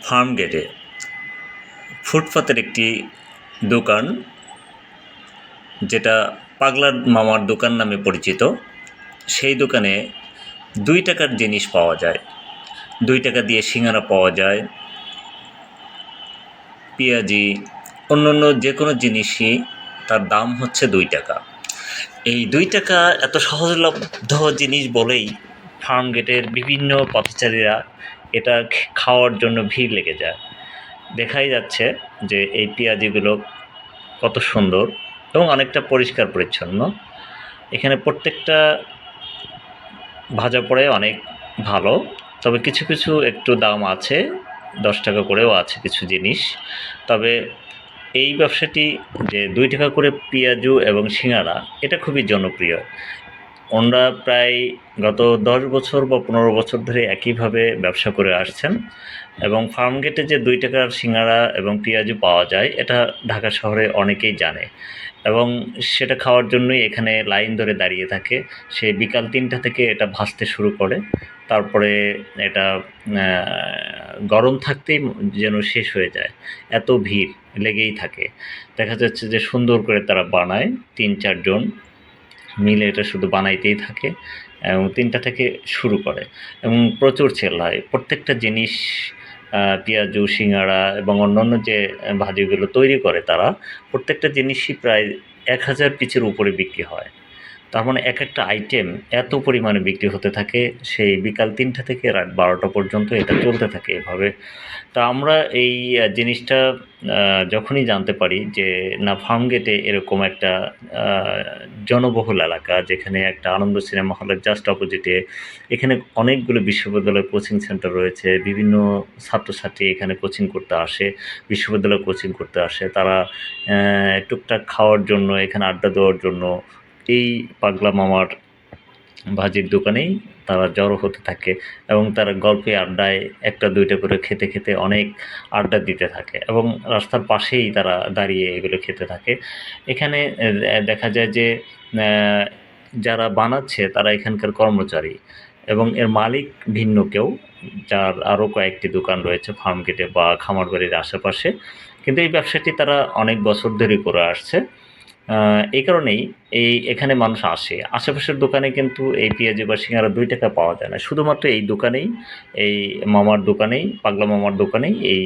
Farm গেটে ফুটপাতের একটি দোকান, যেটা পাগলার মামার দোকান নামে পরিচিত। সেই দোকানে 2 টাকার জিনিস পাওয়া যায়। 2 টাকা দিয়ে সিঙ্গারা পাওয়া যায়, পেঁয়াজি, অন্যান্য যে কোনো জিনিসই তার দাম হচ্ছে 2 টাকা। এই 2 টাকা এত সহজলভ্য জিনিস বলেই ফার্ম গেটের বিভিন্ন পথচারীরা এটা খাওয়ার জন্য ভিড় লেগে যায়। দেখাই যাচ্ছে যে এই পেঁয়াজিগুলো কত সুন্দর এবং অনেকটা পরিষ্কার পরিচ্ছন্ন। এখানে প্রত্যেকটা ভাজা পড়ে অনেক ভালো, তবে কিছু কিছু একটু দাম আছে, 10 টাকা করেও আছে কিছু জিনিস। তবে এই ব্যবসাটি যে 2 টাকা করে পেঁয়াজু এবং সিঙ্গারা, এটা খুবই জনপ্রিয়। ওনারা প্রায় গত 10 বছর বা 15 বছর ধরে একইভাবে ব্যবসা করে আসছেন এবং ফার্মগেটে যে 2 টাকার সিঙ্গারা এবং পেঁয়াজু পাওয়া যায়, এটা ঢাকা শহরে অনেকেই জানে এবং সেটা খাওয়ার জন্যই এখানে লাইন ধরে দাঁড়িয়ে থাকে। সে বিকাল 3টা থেকে এটা ভাজতে শুরু করে, তারপরে এটা গরম থাকতেই যেন শেষ হয়ে যায়, এত ভিড় লেগেই থাকে। দেখা যাচ্ছে যে সুন্দর করে তারা বানায়, 3-4 জন মিলে এটা শুধু বানাইতেই থাকে এবং 3টা থেকে শুরু করে এবং প্রচুর সেল হয়। প্রত্যেকটা জিনিস পেঁয়াজু, সিঙ্গাড়া এবং অন্যান্য যে ভাজিগুলো তৈরি করে তারা, প্রত্যেকটা জিনিসই প্রায় 1000 পিসের উপরে বিক্রি হয়। তার মানে এক-একটা আইটেম এত পরিমাণে বিক্রি হতে থাকে, সেই বিকাল 3টা থেকে রাত 12টা পর্যন্ত এটা চলতে থাকে এভাবে। তা আমরা এই জিনিসটা যখনই জানতে পারি যে না, ফার্মগেটে এরকম একটা আ জনবহুল এলাকা, যেখানে একটা আনন্দ সিনেমা হলের জাস্ট অপোজিটে এখানে অনেকগুলো বিশ্ববিদ্যালয় কোচিং সেন্টার রয়েছে। বিভিন্ন ছাত্রছাত্রী এখানে কোচিং করতে আসে, বিশ্ববিদ্যালয়ে কোচিং করতে আসে। তারা টুকটাক খাওয়ার জন্য, এখানে আড্ডা দেওয়ার জন্য এই পাগলা মামার ভাজির দোকানেই তারা জড়ো হতে থাকে এবং তারা গল্পে আড্ডায় 1টা 2টা করে খেতে খেতে অনেক আড্ডা দিতে থাকে এবং রাস্তার পাশেই তারা দাঁড়িয়ে এগুলো খেতে থাকে। এখানে দেখা যায় যে যারা বানাচ্ছে তারা এখানকার কর্মচারী এবং এর মালিক ভিন্ন কেউ, যার আরও কয়েকটি দোকান রয়েছে ফার্মগেটে বা খামারবাড়ির আশেপাশে। কিন্তু এই ব্যবসাটি তারা অনেক বছর ধরে করে আসছে। এই কারণেই এখানে মানুষ আসে। আশেপাশের দোকানে কিন্তু এই পেঁয়াজি বা সিঙ্গারা 2 টাকা পাওয়া যায় না। শুধুমাত্র এই দোকানেই, এই মামার দোকানেই, পাগলা মামার দোকানেই এই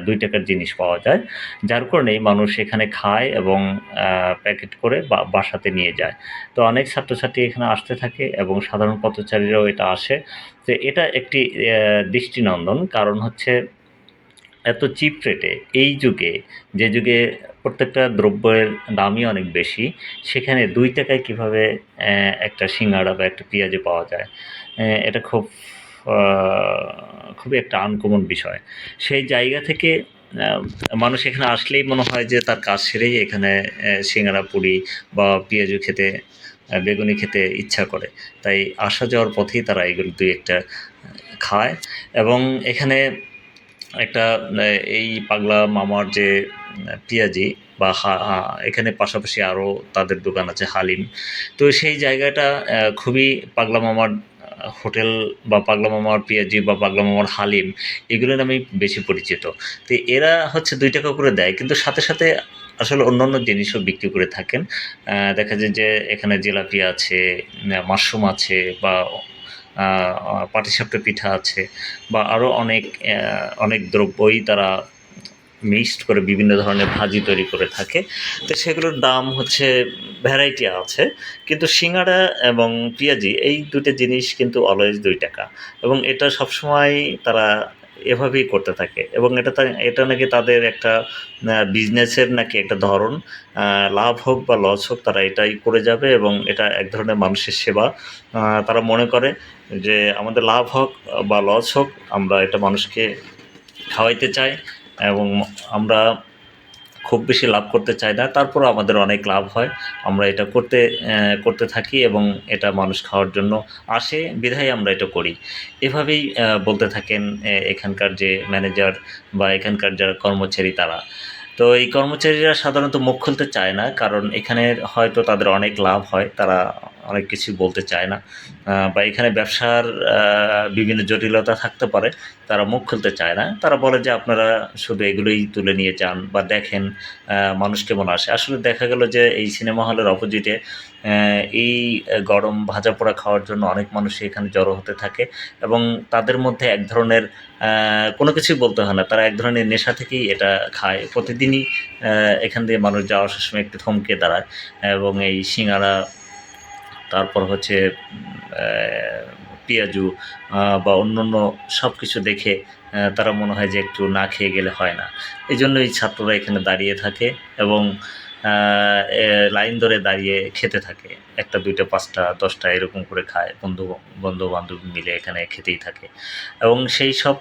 2 টাকার জিনিস পাওয়া যায়। যার কারণেই মানুষ এখানে খায় এবং প্যাকেট করে বাসাতে নিয়ে যায়। তো অনেক ছাত্রছাত্রী এখানে আসতে থাকে এবং সাধারণ পথচারীরাও এটা আসে। তো এটা একটি দৃষ্টিনন্দন। কারণ হচ্ছে এত চিপ রেটে এই যুগে, যে যুগে প্রত্যেকটা দ্রব্যের দামই অনেক বেশি, সেখানে 2 টাকায় কীভাবে একটা সিঙ্গাড়া বা একটা পেঁয়াজি পাওয়া যায়, এটা আ খুবই একটা আনকমন বিষয়। সেই জায়গা থেকে আ মানুষ এখানে আসলেই মনে হয় যে তার কাজ সেরেই এখানে সিঙ্গাড়া, পুরি বা পেঁয়াজু খেতে, বেগুনি খেতে ইচ্ছা করে। তাই আসা যাওয়ার পথেই তারা এগুলো 2-1টা খায় এবং এখানে একটা এই পাগলা মামার যে পেঁয়াজি বা এখানে পাশাপাশি আরও তাদের দোকান আছে হালিম। তো সেই জায়গাটা খুবই পাগলা মামার হোটেল বা পাগলা মামার পেঁয়াজি বা পাগলা মামার হালিম, এগুলো নামেই বেশি পরিচিত। তো এরা হচ্ছে 2 টাকা করে দেয়, কিন্তু সাথে সাথে আসলে অন্যান্য জিনিসও বিক্রি করে থাকেন। দেখা যায় যে এখানে জিলাপি আছে, মাশরুম আছে বা পাটিসাপটা পিঠা আছে বা আরও অনেক দ্রব্যই তারা মিক্সড করে বিভিন্ন ধরনের ভাজি তৈরি করে থাকে। তো সেগুলোর দাম হচ্ছে ভ্যারাইটি আছে। কিন্তু সিঙ্গাড়া এবং পেঁয়াজি, এই 2টা জিনিস কিন্তু অলওয়েজ 2 টাকা এবং এটা সবসময় তারা এভাবেই করতে থাকে এবং এটা নাকি তাদের একটা বিজনেসের নাকি একটা ধরন। লাভ হোক বা লস হোক, তারা এটাই করে যাবে এবং এটা এক ধরনের মানুষের সেবা। তারা মনে করে যে আমাদের লাভ হোক বা লস হোক, আমরা এটা মানুষকে খাওয়াইতে চাই এবং আমরা খুব বেশি লাভ করতে চাই না। তারপরও আমাদের অনেক লাভ হয়। আমরা এটা করতে থাকি এবং এটা মানুষ খাওয়ার জন্য আসে বিধায় আমরা এটা করি। এভাবেই বলতে থাকেন এখানকার যে ম্যানেজার বা এখানকার যারা কর্মচারী তারা। তো এই কর্মচারীরা সাধারণত মুখ খুলতে চায় না, কারণ এখানে হয়তো তাদের অনেক লাভ হয়। তারা অনেক কিছু বলতে চায় না, বা এখানে ব্যবসার বিভিন্ন জটিলতা থাকতে পারে, তারা মুখ খুলতে চায় না। তারা বলে যে আপনারা শুধু এগুলোই তুলে নিয়ে যান বা দেখেন মানুষ কেমন আসে। আসলে দেখা গেল যে এই সিনেমা হলের অপোজিটে এই গরম ভাজা পোড়া খাওয়ার জন্য অনেক মানুষই এখানে জড়ো হতে থাকে, এবং তাদের মধ্যে এক ধরনের কোনো কিছুই বলতে হয় না, তারা এক ধরনের নেশা থেকেই এটা খায়। প্রতিদিনই এখান দিয়ে মানুষ যাওয়া আসার সময় একটু থমকে দাঁড়ায়, এবং এই সিঙ্গারা, তারপর হচ্ছে পেঁয়াজু বা অন্যান্য সব কিছু দেখে তারা মনে হয় যে একটু না খেয়ে গেলে হয় না। এই জন্যই ছাত্ররা এখানে দাঁড়িয়ে থাকে এবং লাইন ধরে দাঁড়িয়ে খেতে থাকে। ১টা, ২টা, ৫টা, ১০টা এরকম করে খায়। বন্ধু-বান্ধব মিলে এখানে খেতেই থাকে, এবং সেই সব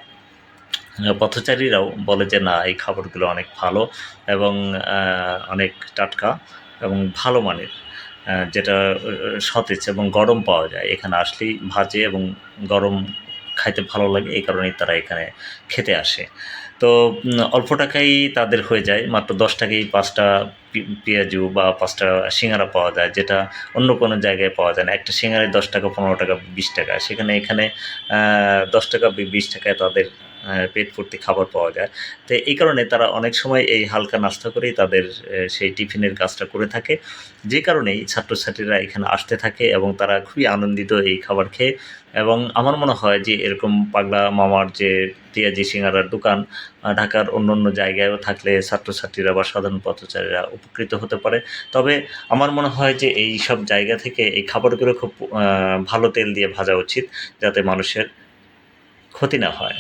পথচারীরাও বলে যে না, এই খাবারগুলো অনেক ভালো এবং অনেক টাটকা এবং ভালো মানের, যেটা সতেজ এবং গরম পাওয়া যায়। এখানে আসলেই ভাজে এবং গরম খাইতে ভালো লাগে, এই কারণেই তারা এখানে খেতে আসে। তো অল্প টাকায় তাদের হয়ে যায়, মাত্র ১০ টাকায় ৫টা পেঁয়াজু বা ৫টা সিঙ্গারা পাওয়া যায়, যেটা অন্য কোনো জায়গায় পাওয়া যায় না। একটা সিঙ্গারায় ১০ টাকা, ১৫ টাকা, ২০ টাকা। সেখানে এখানে ১০ টাকা, ২০ টাকায় তাদের পেট ভর্তি খাবার পাওয়া যায়। তো এই কারণে তারা অনেক সময় এই হালকা নাস্তা করেই তাদের সেই টিফিনের কাজটা করে থাকে। যে কারণেই ছাত্রছাত্রীরা এখানে আসতে থাকে এবং তারা খুবই আনন্দিত এই খাবার খেয়ে, এবং আমার মনে হয় যে এরকম পাগলা মামার যে পেঁয়াজি সিঙ্গারার দোকান ঢাকার অন্য জায়গায়ও থাকলে ছাত্রছাত্রীরা বা সাধারণ পথচারীরা উপকৃত হতে পারে। তবে আমার মনে হয় যে এইসব জায়গা থেকে এই খাবারগুলো খুব ভালো তেল দিয়ে ভাজা উচিত, যাতে মানুষের ক্ষতি না হয়।